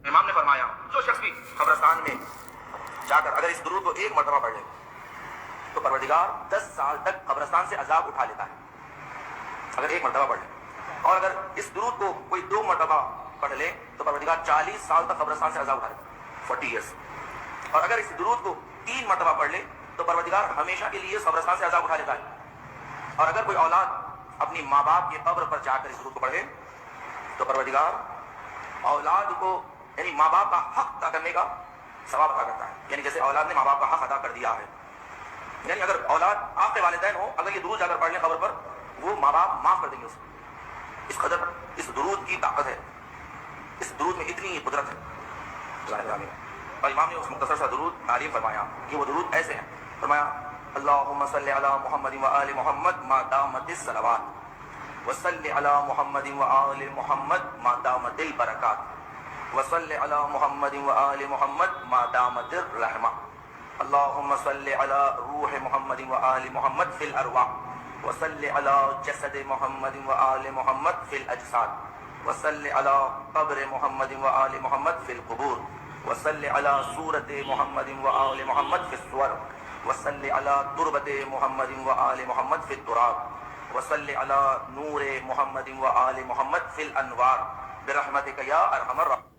امام نے فرمایا جو شخص بھی قبرستان میں جا کر اگر اس درود کو ایک مرتبہ پڑھ لے تو پروردگار 10 سال تک قبرستان سے عذاب اٹھا لیتا ہے، اگر ایک مرتبہ پڑھ لے. اور اگر اس درود کو کوئی 2 مرتبہ پڑھ لے تو پروردگار 40 سال تک قبرستان سے عذاب اٹھا لیتا ہے، 40 ایئرس. اور اگر اس درود کو 3 مرتبہ پڑھ لے تو پروردگار ہمیشہ کے لیے قبرستان سے عذاب اٹھا لیتا ہے. اور اگر کوئی اولاد اپنی ماں باپ کی قبر پر جا کر اس درود کو پڑھے تو پروردگار اولاد کو یعنی ماں باپ کا حق ادا کرنے کا ثواب عطا کرتا ہے. یعنی جیسے اولاد نے ماں باپ کا حق ادا کر دیا ہے، یعنی اگر اولاد آپ کے والدین ہو، اگر یہ درود جا کر پڑھ لیں قبر پر، وہ ماں باپ معاف کر دیں گے اسے. اس قدر اس درود کی طاقت ہے، اس درود میں اتنی قدرت ہے. اور امام نے اس مختصر سا درود تعلیم فرمایا کہ وہ درود ایسے ہیں. فرمایا اللہم صلی علی محمد و آل محمد ما دامت الصلوات وصلی علی محمد و آل محمد ما دامت البرکات وصلی علی محمد و آل محمد ما دامت الرحمہ اللہم صلی علی روح محمد و آل محمد فی الارواح وصلی علی جسد محمد و آل محمد فی الاجساد وصلی علی قبر محمد و آل محمد فی القبور وصلی علی صورت محمد و آل محمد فی الصور وصلی علی تربت محمد و آل محمد فی التراب وصلی علی نور محمد و آل محمد فی الانوار برحمتک یا ارحم الراحمین.